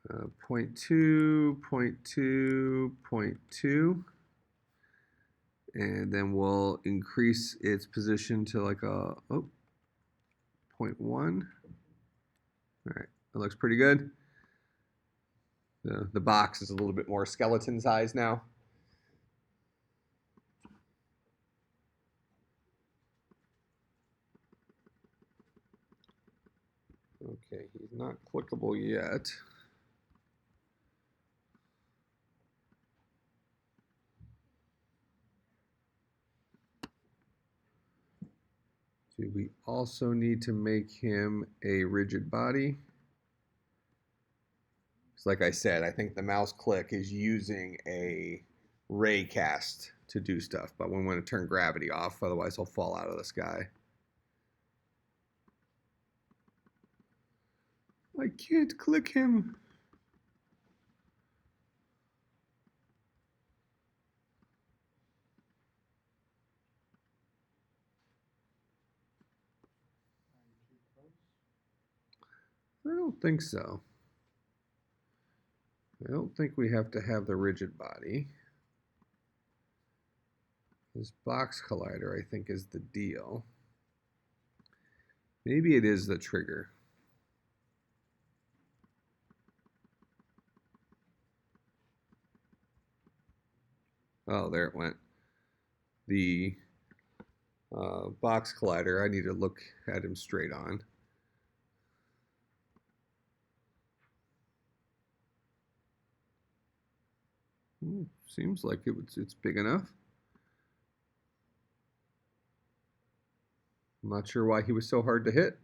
0.2, 0.2, 0.2. And then we'll increase its position to like a 0.1. All right, that looks pretty good. The box is a little bit more skeleton size now. Okay, he's not clickable yet. Do we also need to make him a rigid body? So like I said, I think the mouse click is using a ray cast to do stuff, but we want to turn gravity off, otherwise he'll fall out of the sky. I can't click him. I don't think so. I don't think we have to have the rigid body. This box collider, I think, is the deal. Maybe it is the trigger. Oh, there it went. The box collider, I need to look at him straight on. Seems like it's big enough. I'm not sure why he was so hard to hit.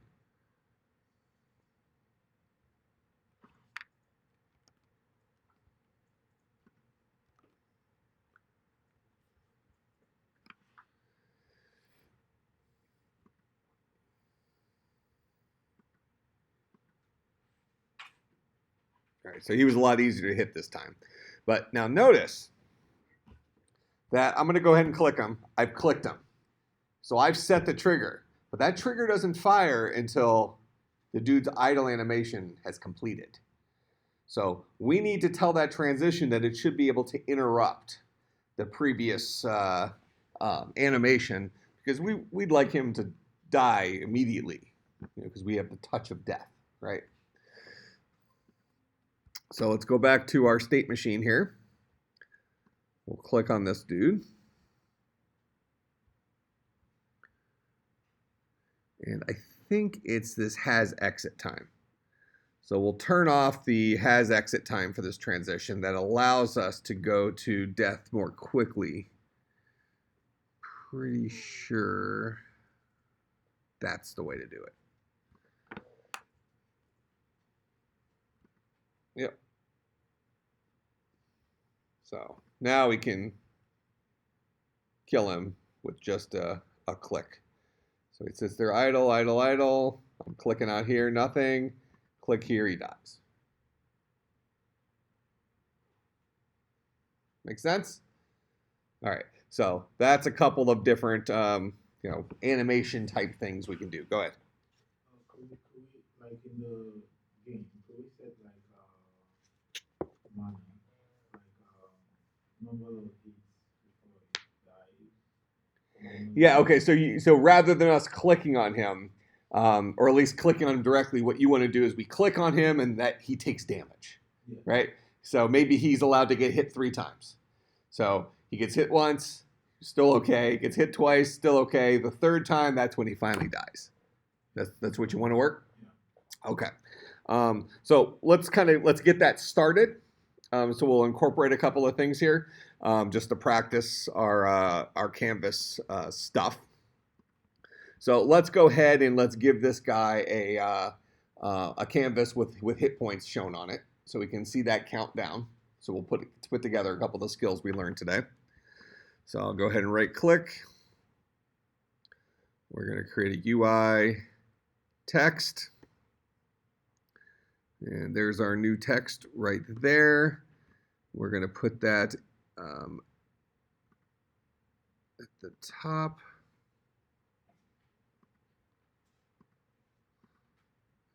All right, so he was a lot easier to hit this time. But now notice that I'm going to go ahead and click him. I've clicked him. So I've set the trigger. But that trigger doesn't fire until the dude's idle animation has completed. So we need to tell that transition that it should be able to interrupt the previous animation, because we'd like him to die immediately, because we have the touch of death, right? So let's go back to our state machine here. We'll click on this dude. And I think it's this has exit time. So we'll turn off the has exit time for this transition. That allows us to go to death more quickly. Pretty sure that's the way to do it. Yep. So now we can kill him with just a click. So he sits there idle, idle, idle. I'm clicking out here, nothing. Click here, he dies. Make sense? All right, so that's a couple of different animation type things we can do. Go ahead. Could we, like in the game, could we set like mana, like number of hits before it dies? Yeah, okay, so rather than us clicking on him, or at least clicking on him directly, what you want to do is we click on him and that he takes damage, Yeah. right? So maybe he's allowed to get hit 3 times. So he gets hit once, still okay. Gets hit twice, still okay. The 3rd time, that's when he finally dies. That's what you want to work? Yeah. Okay. So let's get that started. So we'll incorporate a couple of things here, just to practice our canvas stuff. So let's go ahead and let's give this guy a canvas with hit points shown on it, so we can see that countdown. So we'll put together a couple of the skills we learned today. So I'll go ahead and right click. We're going to create a UI text. And there's our new text right there. We're going to put that at the top.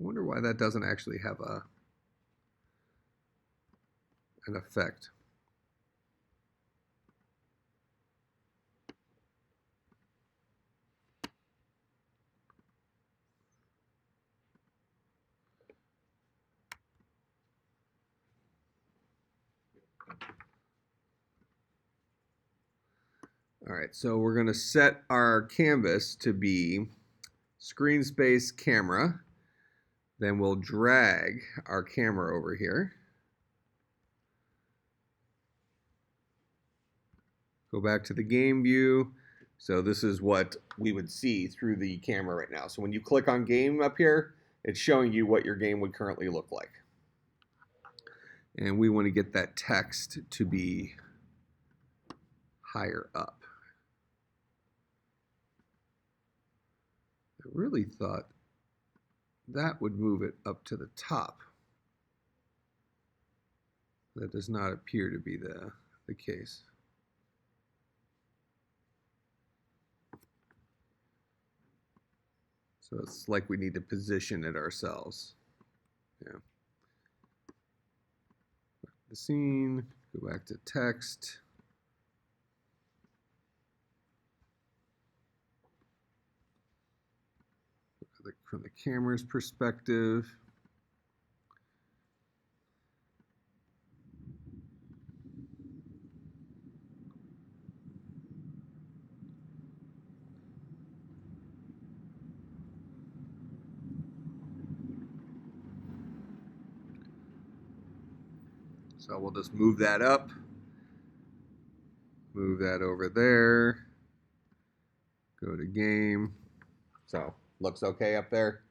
I wonder why that doesn't actually have an effect. All right, so we're going to set our canvas to be screen space camera. Then we'll drag our camera over here. Go back to the game view. So this is what we would see through the camera right now. So when you click on game up here, it's showing you what your game would currently look like. And we want to get that text to be higher up. I really thought that would move it up to the top. That does not appear to be the case. So it's like we need to position it ourselves. Yeah. The scene, go back to text. From the camera's perspective. So we'll just move that up, move that over there, go to game. So looks okay up there.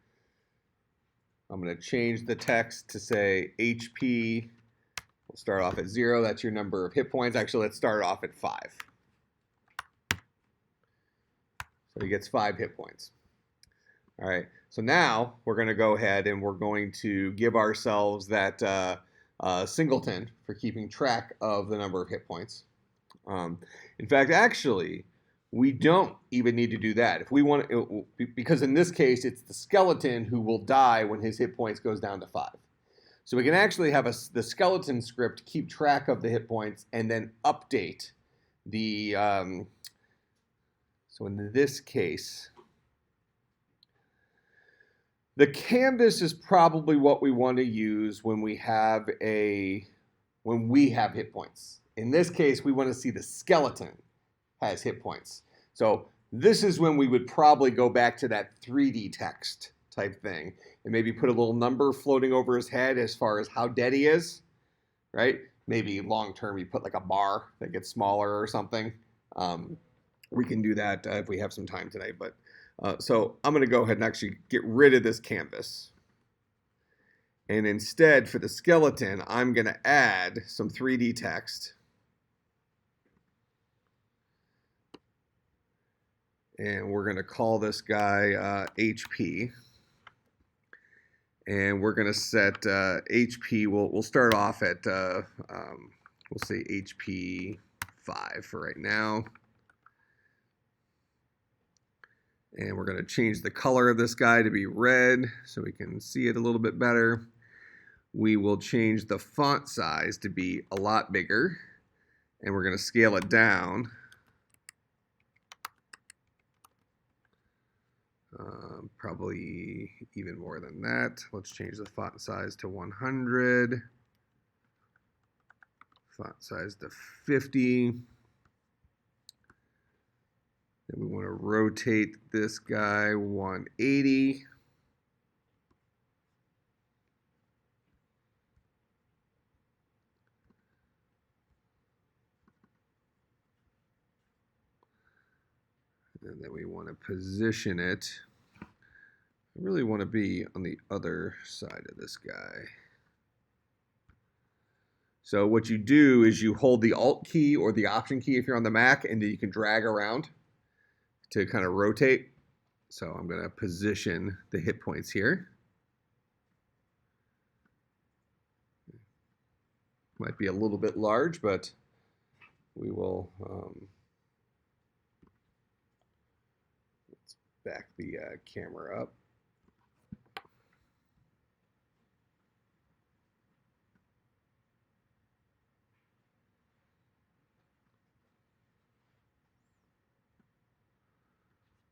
I'm going to change the text to say HP. We'll start off at 0. That's your number of hit points. Actually, let's start off at 5. So he gets 5 hit points. All right, so now we're going to go ahead and we're going to give ourselves that singleton for keeping track of the number of hit points. In fact, actually, we don't even need to do that. If we want, because in this case, it's the skeleton who will die when his hit points goes down to 5. So we can actually have the skeleton script keep track of the hit points and then update the, so in this case, the canvas is probably what we want to use when we have hit points. In this case, we want to see the skeleton has hit points. So this is when we would probably go back to that 3D text type thing and maybe put a little number floating over his head as far as how dead he is, right? Maybe long term you put like a bar that gets smaller or something. We can do that if we have some time today, but so I'm going to go ahead and actually get rid of this canvas. And instead, for the skeleton, I'm going to add some 3D text. And we're going to call this guy HP. And we're going to set HP. We'll start off at, we'll say HP 5 for right now. And we're going to change the color of this guy to be red so we can see it a little bit better. We will change the font size to be a lot bigger. And we're going to scale it down. Probably even more than that. Let's change the font size to 100. Font size to 50. Then we want to rotate this guy 180. And then we want to position it. I really want to be on the other side of this guy. So what you do is you hold the Alt key or the Option key if you're on the Mac, and then you can drag around to kind of rotate. So I'm going to position the hit points here. Might be a little bit large, but we will let's back the camera up.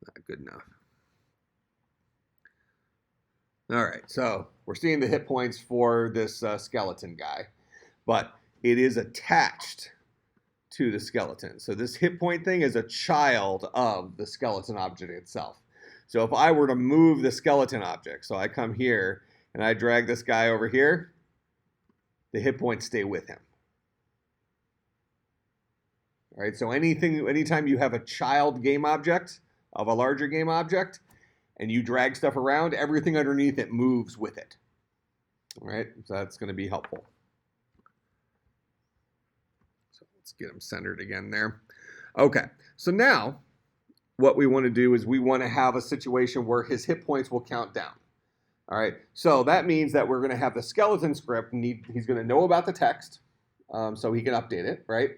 Not good enough. All right, so we're seeing the hit points for this skeleton guy, but it is attached to the skeleton. So this hit point thing is a child of the skeleton object itself. So if I were to move the skeleton object, so I come here and I drag this guy over here, the hit points stay with him. All right, so anytime you have a child game object of a larger game object, and you drag stuff around, everything underneath it moves with it. All right, so that's going to be helpful. So let's get them centered again there. Okay, so now what we want to do is we want to have a situation where his hit points will count down. All right, so that means that we're going to have the skeleton script, and he's going to know about the text, so he can update it, right?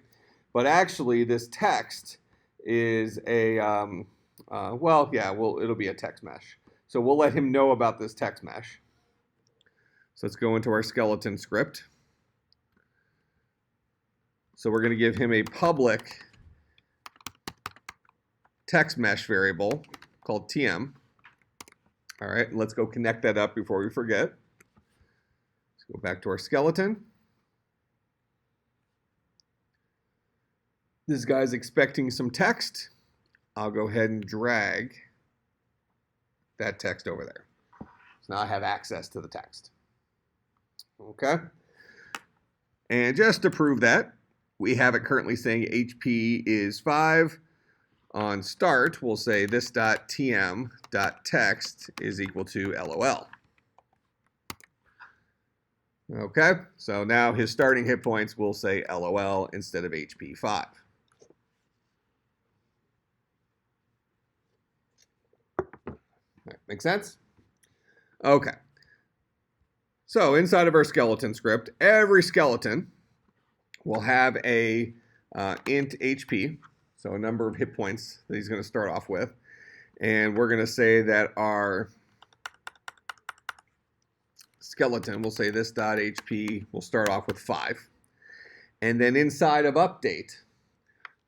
But actually, this text is a it'll be a text mesh. So we'll let him know about this text mesh. So let's go into our skeleton script. So we're going to give him a public text mesh variable called TM. All right, let's go connect that up before we forget. Let's go back to our skeleton. This guy's expecting some text. I'll go ahead and drag that text over there. So now I have access to the text. Okay. And just to prove that, we have it currently saying HP is 5. On start, we'll say this.tm.text is equal to LOL. Okay, so now his starting hit points will say LOL instead of HP 5. Make sense? Okay. So inside of our skeleton script, every skeleton will have a int HP, so a number of hit points that he's going to start off with. And we're going to say that our skeleton will say this dot HP will start off with 5. And then inside of update,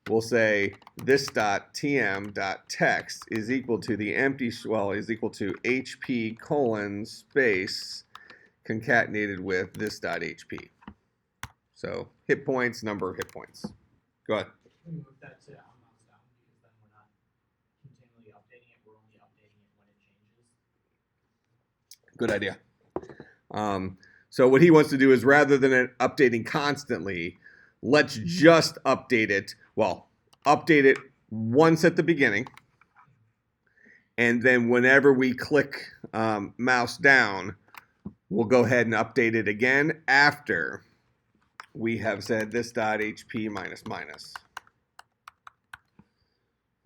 we'll say this dot tm dot text is equal to the empty shell is equal to HP colon space concatenated with this dot HP. So hit points, number of hit points. Go ahead. We move that to OnMouseDown because then we're not continually updating it. We're only updating it when it changes. Good idea. So what he wants to do is rather than it updating constantly, let's just update it. Well, update it once at the beginning. And then whenever we click mouse down, we'll go ahead and update it again after we have said this dot HP minus minus.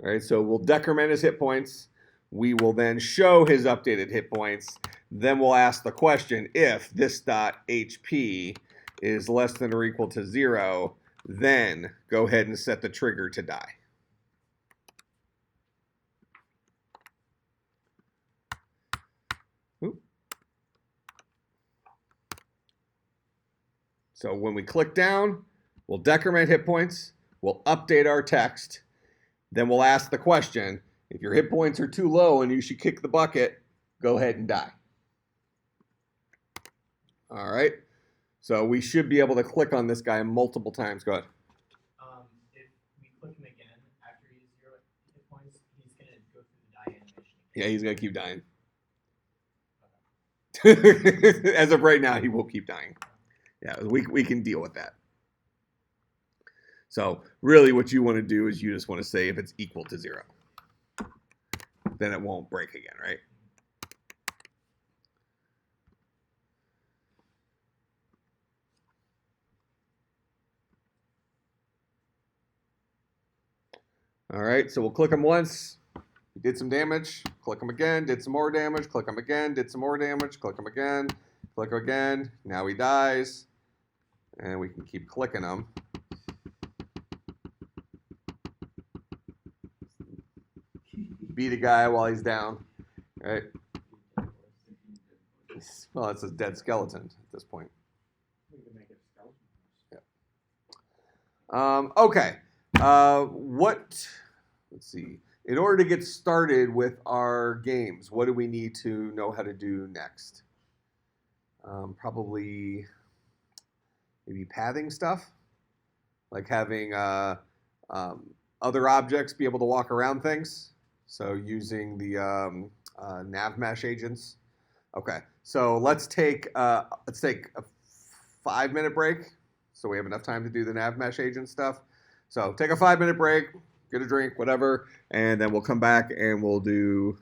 All right, so we'll decrement his hit points. We will then show his updated hit points. Then we'll ask the question, if this dot HP is less than or equal to 0, then go ahead and set the trigger to die. Oop. So when we click down, we'll decrement hit points, we'll update our text, then we'll ask the question, if your hit points are too low and you should kick the bucket, go ahead and die. All right, so we should be able to click on this guy multiple times. Go ahead. If we click him again after he's 0 hit points, he's going to go through the die animation. Yeah, he's going to keep dying. As of right now, he will keep dying. Yeah, we can deal with that. So really what you want to do is you just want to say if it's equal to 0. Then it won't break again, right? All right, so we'll click him once. He did some damage. Click him again, did some more damage. Click him again, did some more damage. Click him again, click him again. Now he dies. And we can keep clicking him. Beat a guy while he's down. All right. Well, it's a dead skeleton at this point. We can make it a skeleton. Yeah. Okay. Let's see. In order to get started with our games, what do we need to know how to do next? Probably maybe pathing stuff, like having other objects be able to walk around things. So using the nav mesh agents. Okay, so let's take a 5-minute break, so we have enough time to do the nav mesh agent stuff. So take a 5-minute break, get a drink, whatever, and then we'll come back and we'll do